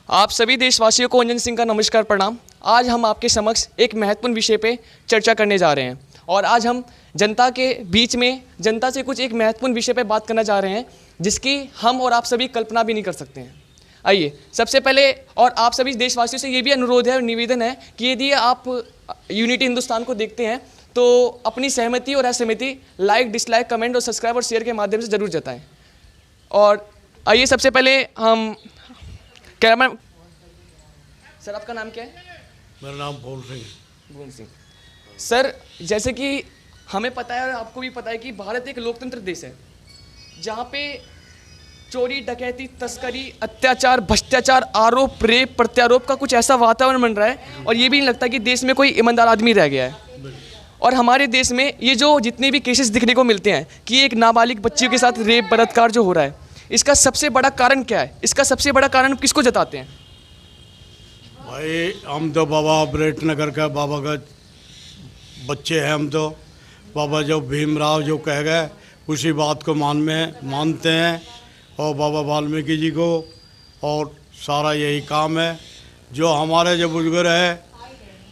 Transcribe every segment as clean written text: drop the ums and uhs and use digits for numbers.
आप सभी देशवासियों को अंजन सिंह का नमस्कार प्रणाम। आज हम आपके समक्ष एक महत्वपूर्ण विषय पे चर्चा करने जा रहे हैं और आज हम जनता के बीच में जनता से कुछ एक महत्वपूर्ण विषय पे बात करना चाह रहे हैं जिसकी हम और आप सभी कल्पना भी नहीं कर सकते हैं। आइए सबसे पहले और आप सभी देशवासियों से ये भी अनुरोध है और निवेदन है कि यदि आप यूनिटी हिंदुस्तान को देखते हैं तो अपनी सहमति और असहमति लाइक, डिसलाइक, कमेंट और सब्सक्राइब और शेयर के माध्यम से ज़रूर जताएं। और आइए सबसे पहले हम कैमरा सर, आपका नाम क्या है? मेरा नाम भूल सिंह। सर, जैसे कि हमें पता है और आपको भी पता है कि भारत एक लोकतंत्र देश है जहाँ पे चोरी, डकैती, तस्करी, अत्याचार, भ्रष्टाचार, आरोप, रेप, प्रत्यारोप का कुछ ऐसा वातावरण बन रहा है और ये भी नहीं लगता कि देश में कोई ईमानदार आदमी रह गया है। और हमारे देश में ये जो जितने भी केसेस दिखने को मिलते हैं कि एक नाबालिग बच्ची के साथ रेप, बलात्कार जो हो रहा है, इसका सबसे बड़ा कारण क्या है? इसका सबसे बड़ा कारण किसको जताते हैं? भाई हम तो बाबा ब्रेट नगर का बाबा का बच्चे हैं। हम तो बाबा जो भीमराव जो कह गए उसी बात को मानते हैं और बाबा वाल्मीकि जी को, और सारा यही काम है। जो हमारे जो बुजुर्ग है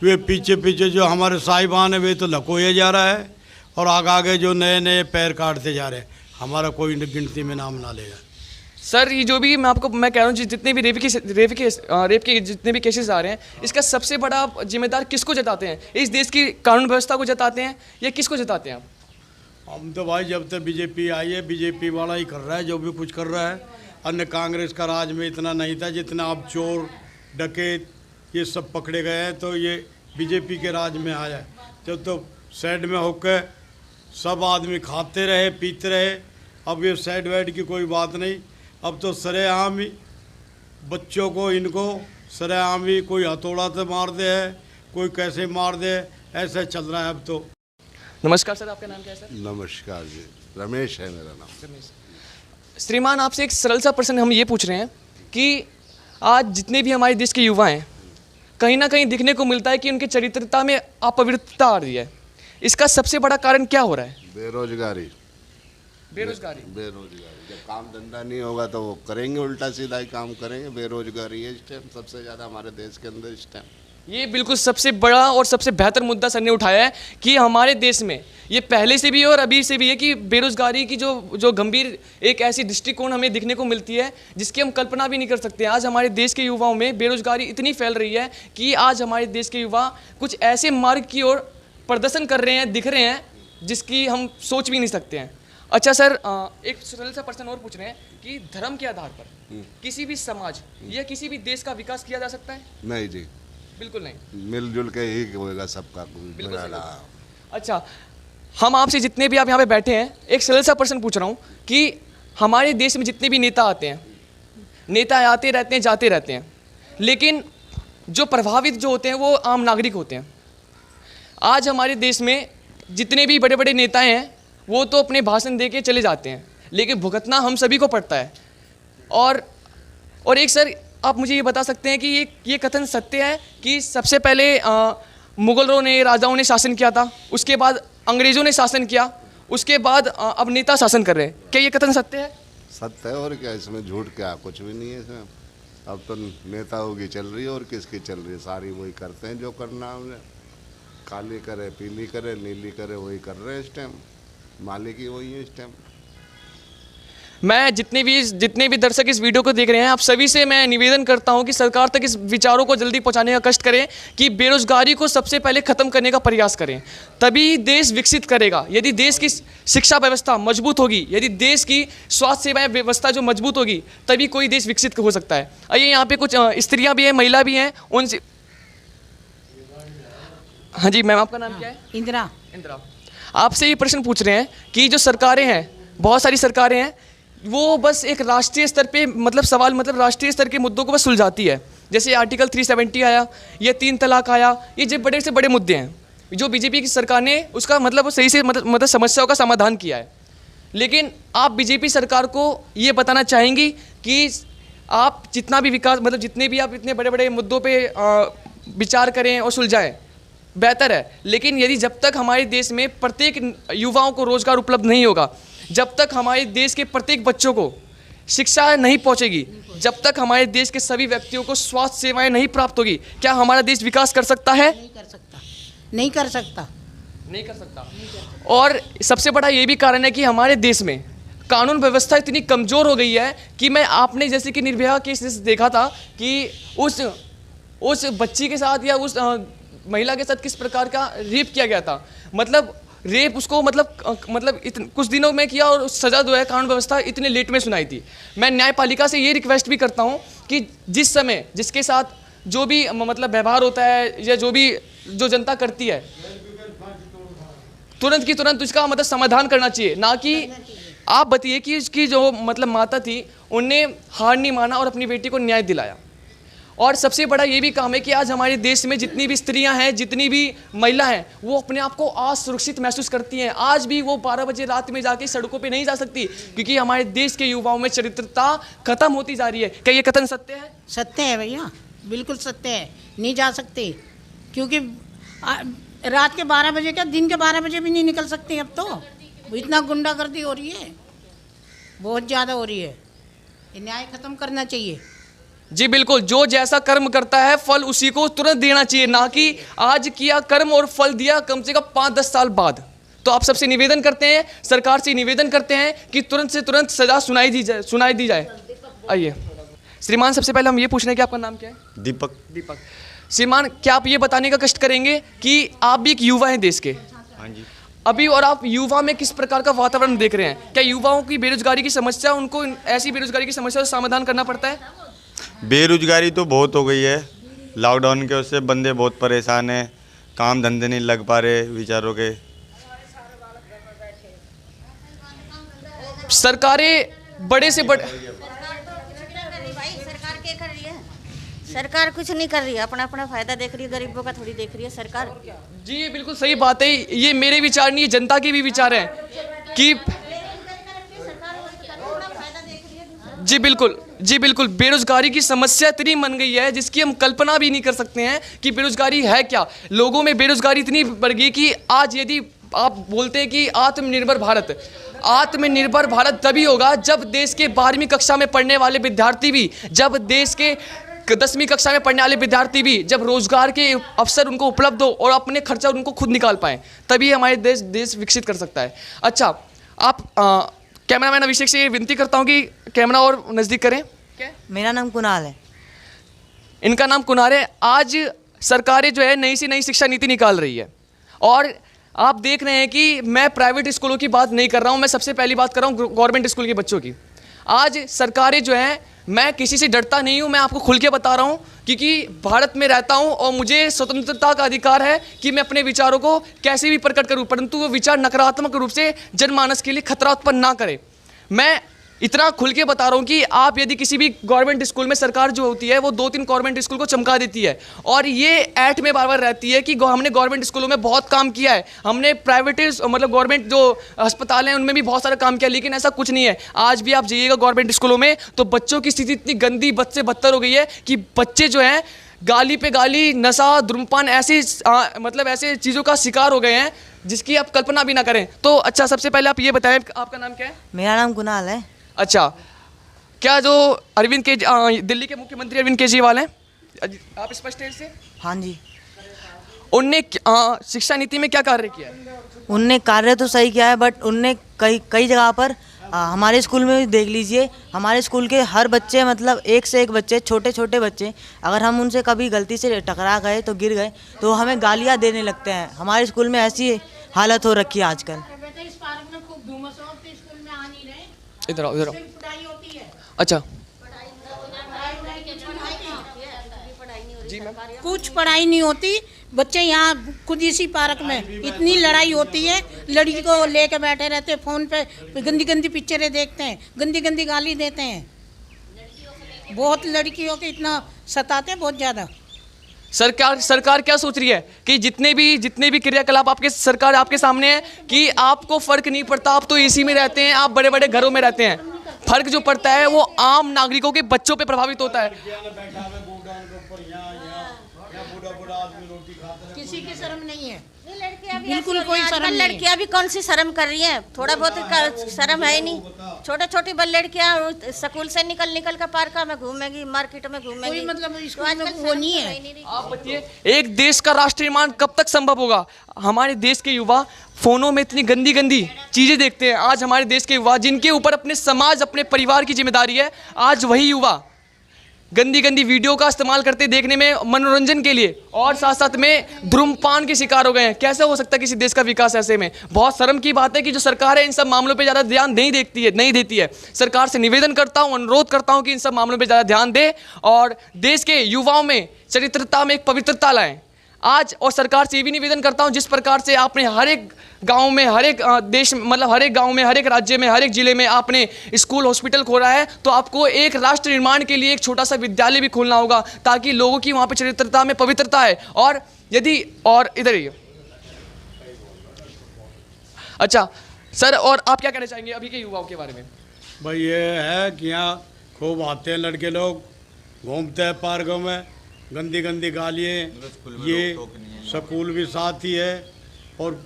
वे पीछे जो हमारे साहिबान है वे तो लकोया जा रहा है और आगे जो नए पैर काटते जा रहे हैं। हमारा कोई गिनती में नाम ना लेगा। सर, ये जो भी मैं कह रहा हूँ जितने भी रेप के जितने भी केसेस आ रहे हैं, इसका सबसे बड़ा जिम्मेदार किसको जताते हैं? इस देश की कानून व्यवस्था को जताते हैं या किसको जताते हैं आप? हम तो भाई जब तक बीजेपी आई है बीजेपी वाला ही कर रहा है जो भी कुछ कर रहा है। अन्य कांग्रेस का राज में इतना नहीं था जितना अब चोर, डकैत ये सब पकड़े गए हैं, तो ये बीजेपी के राज में आया है। जब तो साइड में होकर सब आदमी खाते रहे, पीते रहे। अब ये साइड वाइड की कोई बात नहीं। अब तो सरेआम ही बच्चों को इनको सरेआम ही कोई हथौड़ा से मार दे है, कोई कैसे मार दे, ऐसा चल रहा है अब तो। नमस्कार सर, आपका नाम क्या है सर? नमस्कार जी, रमेश है मेरा नाम। रमेश। श्रीमान, आपसे एक सरल सा प्रश्न हम ये पूछ रहे हैं कि आज जितने भी हमारे देश के युवा हैं, कहीं ना कहीं दिखने को मिलता है कि उनके चरित्रता में अपवित्रता आ रही है। इसका सबसे बड़ा कारण क्या हो रहा है? बेरोजगारी। जब काम धंधा नहीं होगा तो वो करेंगे, उल्टा सीधा ही काम करेंगे। बेरोजगारी है इस टाइम सबसे ज़्यादा हमारे देश के अंदर इस टाइम। ये बिल्कुल सबसे बड़ा और सबसे बेहतर मुद्दा सर ने उठाया है कि हमारे देश में ये पहले से भी है और अभी से भी है कि बेरोजगारी की जो गंभीर एक ऐसी दृष्टिकोण हमें दिखने को मिलती है जिसकी हम कल्पना भी नहीं कर सकते। आज हमारे देश के युवाओं में बेरोजगारी इतनी फैल रही है कि आज हमारे देश के युवा कुछ ऐसे मार्ग की ओर प्रदर्शन कर रहे हैं, दिख रहे हैं, जिसकी हम सोच भी नहीं सकते हैं। अच्छा सर, एक सरल सा प्रश्न और पूछ रहे हैं कि धर्म के आधार पर किसी भी समाज या किसी भी देश का विकास किया जा सकता है? नहीं जी, बिल्कुल नहीं। मिलजुल के ही होगा सबका। अच्छा, हम आपसे जितने भी आप यहाँ पे बैठे हैं एक सरल सा प्रश्न पूछ रहा हूँ कि हमारे देश में जितने भी नेता आते हैं, नेता आते रहते हैं, जाते रहते हैं, लेकिन जो प्रभावित जो होते हैं वो आम नागरिक होते हैं। आज हमारे देश में जितने भी बड़े बड़े नेता हैं वो तो अपने भाषण दे के चले जाते हैं, लेकिन भुगतना हम सभी को पड़ता है। और एक सर, आप मुझे ये बता सकते हैं कि ये कथन सत्य है कि सबसे पहले मुगलों ने, राजाओं ने शासन किया था, उसके बाद अंग्रेज़ों ने शासन किया, उसके बाद अब नेता शासन कर रहे हैं? क्या ये कथन सत्य है? सत्य है, और क्या इसमें झूठ क्या, कुछ भी नहीं है इसमें। अब तो नेताओं की चल रही है और किसकी चल रही है, सारी वही करते हैं जो करना है उन्हें। काली करे, पीली करे, नीली करे, वही कर रहे हैं इस टाइम। मालिक ही वही है इस टाइम। मैं जितने भी दर्शक इस वीडियो को देख रहे हैं, आप सभी से मैं निवेदन करता हूं कि सरकार तक इस विचारों को जल्दी पहुंचाने का कष्ट करें कि बेरोजगारी को सबसे पहले ख़त्म करने का प्रयास करें, तभी देश विकसित करेगा। यदि देश की शिक्षा व्यवस्था मजबूत होगी, यदि देश की स्वास्थ्य सेवाएं व्यवस्था जो मजबूत होगी, तभी कोई देश विकसित हो सकता है। आइए, यहाँ पे कुछ स्त्रियाँ भी हैं, महिला भी हैं, उनसे। हाँ जी मैम, आपका नाम क्या है? इंदिरा। आपसे ये प्रश्न पूछ रहे हैं कि जो सरकारें हैं, बहुत सारी सरकारें हैं, वो बस एक राष्ट्रीय स्तर पे राष्ट्रीय स्तर के मुद्दों को बस सुलझाती है। जैसे आर्टिकल 370 आया, ये 3 तलाक आया, ये जो बड़े से बड़े मुद्दे हैं जो बीजेपी की सरकार ने उसका वो सही से समस्याओं का समाधान किया है। लेकिन आप बीजेपी सरकार को ये बताना चाहेंगी कि आप जितना भी विकास जितने भी आप इतने बड़े बड़े मुद्दों पर विचार करें और सुलझाएं, बेहतर है, लेकिन यदि जब तक हमारे देश में प्रत्येक युवाओं को रोजगार उपलब्ध नहीं होगा, जब तक हमारे देश के प्रत्येक बच्चों को शिक्षा नहीं पहुंचेगी, जब तक हमारे देश के सभी व्यक्तियों को स्वास्थ्य सेवाएं नहीं प्राप्त होगी, क्या हमारा देश विकास कर सकता है? नहीं कर सकता, नहीं कर सकता, नहीं कर सकता। और सबसे बड़ा ये भी कारण है कि हमारे देश में कानून व्यवस्था इतनी कमज़ोर हो गई है कि आपने जैसे कि निर्भया केस देखा था कि उस बच्ची के साथ या उस महिला के साथ किस प्रकार का रेप किया गया था। मतलब रेप उसको कुछ दिनों में किया और सज़ा जो है कानून व्यवस्था इतने लेट में सुनाई थी। मैं न्यायपालिका से ये रिक्वेस्ट भी करता हूँ कि जिस समय जिसके साथ जो भी व्यवहार होता है या जो जनता करती है, तुरंत की तुरंत उसका समाधान करना चाहिए। ना कि आप बताइए कि उसकी जो माता थी, उनने हार नहीं माना और अपनी बेटी को न्याय दिलाया। और सबसे बड़ा ये भी काम है कि आज हमारे देश में जितनी भी स्त्रियां हैं, जितनी भी महिला हैं, वो अपने आप को असुरक्षित महसूस करती हैं। आज भी वो 12 बजे रात में जाके सड़कों पे नहीं जा सकती, क्योंकि हमारे देश के युवाओं में चरित्रता खत्म होती जा रही है। क्या ये कथन सत्य है? सत्य है भैया, बिल्कुल सत्य है। नहीं जा सकते, क्योंकि रात के 12 बजे क्या, दिन के 12 बजे भी नहीं निकल सकते अब तो। इतना गुंडागर्दी हो रही है, बहुत ज़्यादा हो रही है। ये न्याय खत्म करना चाहिए। जी बिल्कुल, जो जैसा कर्म करता है फल उसी को तुरंत देना चाहिए, ना कि आज किया कर्म और फल दिया कम से कम 5-10 साल बाद। तो आप सबसे निवेदन करते हैं, सरकार से निवेदन करते हैं कि तुरंत से तुरंत सजा सुनाई दी जाए। आइए श्रीमान, सबसे पहले हम ये पूछ रहे हैं कि आपका नाम क्या है? दीपक। श्रीमान, क्या आप ये बताने का कष्ट करेंगे कि आप भी एक युवा हैं देश के? हाँ जी। अभी और आप युवा में किस प्रकार का वातावरण देख रहे हैं? क्या युवाओं की बेरोजगारी की समस्या, उनको ऐसी बेरोजगारी की समस्या का समाधान करना पड़ता है? बेरोजगारी तो बहुत हो गई है, लॉकडाउन के उससे बंदे बहुत परेशान हैं, काम धंधे नहीं लग पा रहे बेचारों के। सरकारें बड़े से बड़े, सरकार क्या कर रही है? सरकार कुछ नहीं कर रही है, अपना अपना फायदा देख रही है, गरीबों का थोड़ी देख रही है सरकार। जी ये बिल्कुल सही बात है। ये मेरे विचार नहीं, जनता के भी विचार हैं कि जी बिल्कुल बेरोजगारी की समस्या इतनी बन गई है जिसकी हम कल्पना भी नहीं कर सकते हैं कि बेरोजगारी है क्या। लोगों में बेरोजगारी इतनी बढ़ गई कि आज यदि आप बोलते हैं कि आत्मनिर्भर भारत तभी होगा जब देश के 12वीं कक्षा में पढ़ने वाले विद्यार्थी भी, जब देश के 10वीं कक्षा में पढ़ने वाले विद्यार्थी भी, जब रोजगार के अवसर उनको उपलब्ध हो और अपने खर्चा उनको खुद निकाल पाएँ, तभी हमारे देश विकसित कर सकता है। अच्छा, आप कैमरामैन अभिषेक से विनती करता हूँ कि कैमरा और नज़दीक करें। क्या? मेरा नाम कुणाल है। इनका नाम कुणाल है। आज सरकारें जो है नई से नई शिक्षा नीति निकाल रही है और आप देख रहे हैं कि मैं प्राइवेट स्कूलों की बात नहीं कर रहा हूँ, मैं सबसे पहली बात कर रहा हूँ गवर्नमेंट स्कूल के बच्चों की। आज सरकारें जो हैं, मैं किसी से डरता नहीं हूँ, मैं आपको खुल के बता रहा हूँ क्योंकि भारत में रहता हूँ और मुझे स्वतंत्रता का अधिकार है कि मैं अपने विचारों को कैसे भी प्रकट करूँ, परंतु वो विचार नकारात्मक रूप से जनमानस के लिए खतरा उत्पन्न ना करे। मैं इतना खुल के बता रहा हूँ कि आप यदि किसी भी गवर्नमेंट स्कूल में, सरकार जो होती है वो 2-3 गवर्नमेंट स्कूल को चमका देती है और ये ऐठ में बार बार रहती है कि हमने गवर्नमेंट स्कूलों में बहुत काम किया है, हमने प्राइवेट गवर्नमेंट जो अस्पताल हैं उनमें भी बहुत सारा काम किया, लेकिन ऐसा कुछ नहीं है। आज भी आप जाइएगा गवर्नमेंट स्कूलों में तो बच्चों की स्थिति इतनी गंदी, बद से बदतर हो गई है कि बच्चे जो हैं गाली पे गाली, नशा, धूम्रपान, ऐसे चीज़ों का शिकार हो गए हैं जिसकी आप कल्पना भी ना करें। तो अच्छा, सबसे पहले आप ये बताएं आपका नाम क्या है? मेरा नाम कुणाल है। अच्छा, क्या जो दिल्ली के मुख्यमंत्री अरविंद केजरीवाल हैं, आप स्पष्ट है इससे? हाँ जी। उनने शिक्षा नीति में क्या कार्य किया है? उनने कार्य तो सही किया है, बट उनने कई जगह पर हमारे स्कूल में भी देख लीजिए, हमारे स्कूल के हर बच्चे, मतलब एक से एक बच्चे, छोटे छोटे बच्चे, अगर हम उनसे कभी गलती से टकरा गए तो गिर गए तो हमें गालियाँ देने लगते हैं। हमारे स्कूल में ऐसी हालत हो रखी है आजकल। इस पार्क में खूब धुआं हो, तो स्कूल में आ नहीं रहे। इधर आओ, इधर आओ। सिर्फ पढ़ाई होती है। अच्छा, कुछ पढ़ाई नहीं होती। बच्चे यहाँ खुद इसी पार्क में इतनी लड़ाई होती है, लड़की को लेके बैठे रहते हैं, फ़ोन पे गंदी गंदी पिक्चरें देखते हैं, गंदी गंदी गाली देते हैं, बहुत लड़कियों के इतना सताते हैं, बहुत ज़्यादा। सरकार क्या सोच रही है कि जितने भी क्रियाकलाप सरकार आपके सामने है कि आपको फर्क नहीं पड़ता, आप तो एसी में रहते हैं, आप बड़े बड़े घरों में रहते हैं। फर्क जो पड़ता है वो आम नागरिकों के बच्चों पे प्रभावित होता है। किसी की शर्म नहीं है। लड़कियां भी बिल्कुल ऐसी हो कोई रही हैं, शर्म आजकल नहीं है। लड़कियां भी कौन सी शर्म कर रही हैं, थोड़ा बहुत शर्म है ही नहीं। छोटे छोटी लड़कियां स्कूल से निकल निकल कर पार्क में घूमेंगी, मार्केट में घूमेंगी। कोई मतलब तो स्कूल में आजकल वो शर्म नहीं तो है। नहीं रही। आप बताइए, एक देश का राष्ट्र निर्माण कब तक संभव होगा? हमारे देश के युवा फोनों में इतनी गंदी गंदी चीज़ें देखते हैं। आज हमारे देश के युवा, जिनके ऊपर अपने समाज, अपने परिवार की जिम्मेदारी है, आज वही युवा गंदी गंदी वीडियो का इस्तेमाल करते देखने में, मनोरंजन के लिए, और साथ साथ में धूम्रपान के शिकार हो गए हैं। कैसे हो सकता है किसी देश का विकास ऐसे में? बहुत शर्म की बात है कि जो सरकार है इन सब मामलों पे ज़्यादा ध्यान नहीं देती है। सरकार से निवेदन करता हूँ, अनुरोध करता हूँ कि इन सब मामलों पे ज़्यादा ध्यान दे और देश के युवाओं में चरित्रता में एक पवित्रता लाएं। आज और सरकार से ये भी निवेदन करता हूँ, जिस प्रकार से आपने हर एक गांव में, हर एक देश, मतलब हर एक गांव में, हर एक राज्य में, हर एक जिले में आपने स्कूल, हॉस्पिटल खोला है, तो आपको एक राष्ट्र निर्माण के लिए एक छोटा सा विद्यालय भी खोलना होगा, ताकि लोगों की वहाँ पे चरित्रता में पवित्रता है। और यदि, और इधर ही, अच्छा सर, और आप क्या कहना चाहेंगे अभी के युवाओं के बारे में? भाई ये है कि यहाँ खूब आते हैं लड़के लोग, घूमते हैं पार्कों में, गंदी गंदी गालियाँ, ये स्कूल भी साथ ही है, और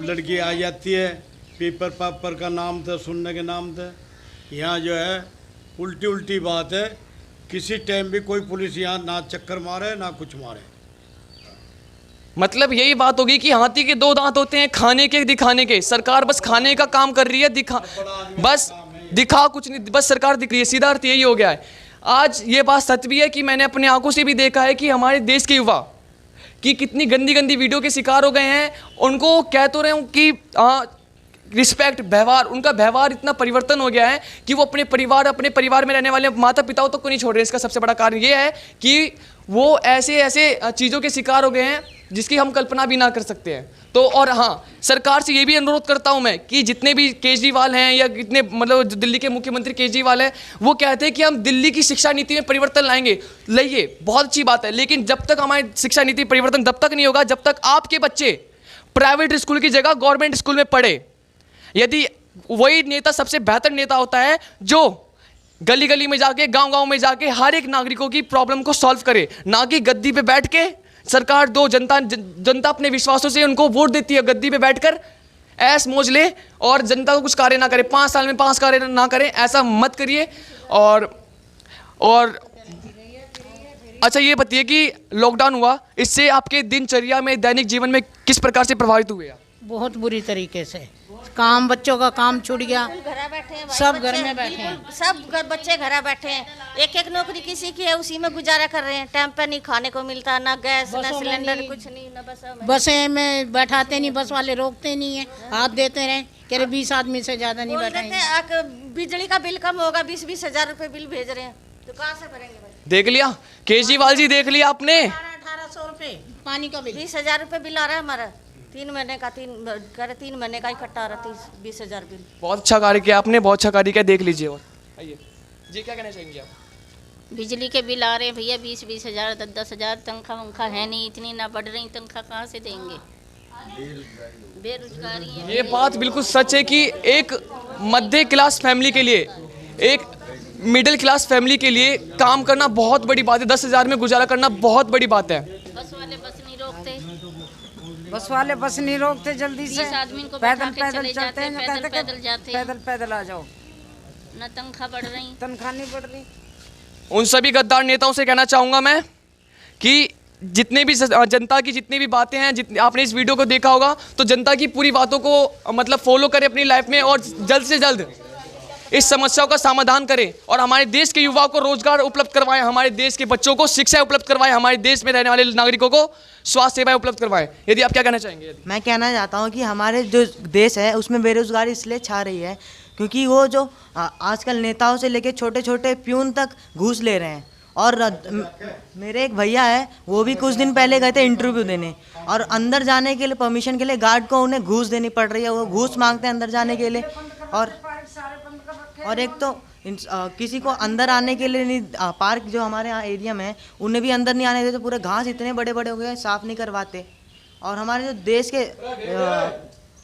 लड़की आ जाती है पेपर पेपर का नाम था, सुनने के नाम थे। यहाँ जो है उल्टी उल्टी बात है, किसी टाइम भी कोई पुलिस यहाँ ना चक्कर मारे ना कुछ मारे। मतलब यही बात होगी कि हाथी के दो दांत होते हैं, खाने के, दिखाने के। सरकार बस खाने का काम कर रही है, दिखा कुछ नहीं, बस सरकार दिख रही है। सीधा अर्थ यही हो गया है। आज ये बात सच भी है कि मैंने अपने आंखों से भी देखा है कि हमारे देश के युवा कि कितनी गंदी गंदी वीडियो के शिकार हो गए हैं। उनको कह तो रहे हूँ कि रिस्पेक्ट, व्यवहार, उनका व्यवहार इतना परिवर्तन हो गया है कि वो अपने परिवार में रहने वाले माता पिताओं तक को नहीं छोड़ रहे। इसका सबसे बड़ा कारण ये है कि वो ऐसे चीज़ों के शिकार हो गए हैं जिसकी हम कल्पना भी ना कर सकते हैं। तो और हाँ, सरकार से ये भी अनुरोध करता हूँ मैं कि जितने भी केजरीवाल हैं या कितने, मतलब जो दिल्ली के मुख्यमंत्री केजरीवाल हैं, वो कहते हैं कि हम दिल्ली की शिक्षा नीति में परिवर्तन लाइए, बहुत अच्छी बात है, लेकिन जब तक हमारी शिक्षा नीति परिवर्तन तब तक नहीं होगा जब तक आपके बच्चे प्राइवेट स्कूल की जगह गवर्नमेंट स्कूल में पढ़े। यदि वही नेता सबसे बेहतर नेता होता है जो गली गली में जाके, गांव गांव में जाके हर एक नागरिकों की प्रॉब्लम को सॉल्व करे, ना कि गद्दी पे बैठ के सरकार दो, जनता अपने विश्वासों से उनको वोट देती है, गद्दी पे बैठकर ऐस मौज ले और जनता को कुछ कार्य ना करे, 5 साल में 5 कार्य ना करें, ऐसा मत करिए। और अच्छा ये बताइए कि लॉकडाउन हुआ, इससे आपके दिनचर्या में, दैनिक जीवन में किस प्रकार से प्रभावित हुए आप? बहुत बुरी तरीके से। काम, बच्चों का काम छूट गया, घर बैठे हैं, सब बच्चे घर में बैठे हैं। बिल्कुल सब बच्चे घर बैठे हैं। एक नौकरी किसी की है, उसी में गुजारा कर रहे हैं। टाइम पे नहीं खाने को मिलता, ना गैस, ना बसों में सिलेंडर, नहीं। कुछ नहीं, ना बसों में। बसें में बैठाते नहीं, बस वाले रोकते नहीं है, हाथ देते रहे, कह रहे 20 आदमी से ज़्यादा नहीं बोल देते बैठाएंगे। हैं, बिजली का बिल कम होगा, 20-20 हजार रुपए बिल भेज रहे हैं, तो कहाँ से भरेंगे भाई? देख लिया केजरीवाल जी, देख लिया आपने? 1800 रुपये पानी का बिल। 20 हजार रुपये बिल आ रहा है हमारा, 3 महीने का, 3 महीने का इकट्ठा आ रहा है 20 हजार बिल। बहुत अच्छा कार्य किया आपने, बहुत अच्छा कार्य किया। देख लीजिए। और आइए जी, क्या कहना चाहेंगे आप? बिजली के बिल आ रहे हैं भैया, 20-20 हजार, 10-10 हजार, तनख्वाह वंखा है नहीं, इतनी ना बढ़ रही तनख्वाह, कहाँ से देंगे? बेरोजगारी है। ये बात बिल्कुल सच है कि एक मध्य क्लास फैमिली के लिए, एक मिडिल क्लास फैमिली के लिए काम करना बहुत बड़ी बात है। 10,000 में गुजारा करना बहुत बड़ी बात है। बस वाले बस नहीं रोकते, बस वाले बस नहीं रोकते, जल्दी से 20 आदमी को पैदल बैठा के पैदल चले चलते जाते हैं, हैं, कहते पैदल जाते हैं। पैदल पैदल आ जाओ, न तनख्वाह बढ़ रही। तनख्वाह नहीं बढ़ रही। उन सभी गद्दार नेताओं से कहना चाहूँगा मैं कि जितने भी जनता की जितनी भी बातें हैं, आपने इस वीडियो को देखा होगा, तो जनता की पूरी बातों को मतलब फॉलो करें अपनी लाइफ में और जल्द से जल्द इस समस्याओं का समाधान करें और हमारे देश के युवाओं को रोजगार उपलब्ध करवाएं, हमारे देश के बच्चों को शिक्षा उपलब्ध करवाएं, हमारे देश में रहने वाले नागरिकों को स्वास्थ्य सेवाएं उपलब्ध करवाएं। यदि आप क्या कहना चाहेंगे? मैं कहना चाहता हूँ कि हमारे जो देश है उसमें बेरोजगारी इसलिए छा रही है क्योंकि वो जो आजकल नेताओं से लेके छोटे छोटे प्यून तक घूस ले रहे हैं। और मेरे एक भैया है, वो भी कुछ दिन पहले गए थे इंटरव्यू देने, और अंदर जाने के लिए परमिशन के लिए गार्ड को उन्हें घूस देनी पड़ रही है, वो घूस मांगते हैं अंदर जाने के लिए। और एक तो किसी को अंदर आने के लिए नहीं, पार्क जो हमारे यहाँ एरिया में है उन्हें भी अंदर नहीं आने देते, पूरे घास इतने बड़े बड़े हो गए हैं, साफ़ नहीं करवाते। और हमारे जो देश के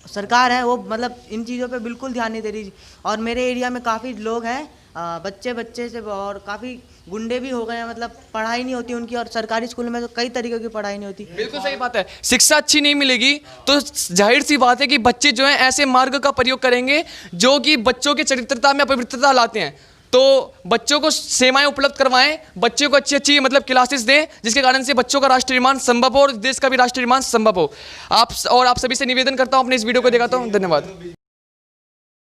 सरकार है वो मतलब इन चीज़ों पे बिल्कुल ध्यान नहीं दे रही। और मेरे एरिया में काफ़ी लोग हैं बच्चे बच्चे से और काफ़ी गुंडे भी हो गए हैं, मतलब पढ़ाई नहीं होती उनकी, और सरकारी स्कूल में तो कई तरीके की पढ़ाई नहीं होती। बिल्कुल सही बात है। शिक्षा अच्छी नहीं मिलेगी तो जाहिर सी बात है कि बच्चे जो हैं ऐसे मार्ग का प्रयोग करेंगे जो कि बच्चों की चरित्रता में अपवित्रता लाते हैं। तो बच्चों को सेवाएं उपलब्ध करवाएं, बच्चों को अच्छी अच्छी मतलब क्लासेस दें, जिसके कारण से बच्चों का राष्ट्र निर्माण संभव हो और देश का भी राष्ट्र निर्माण संभव हो। आप सभी से निवेदन करता हूं, अपने इस वीडियो को दिखाता हूं। धन्यवाद।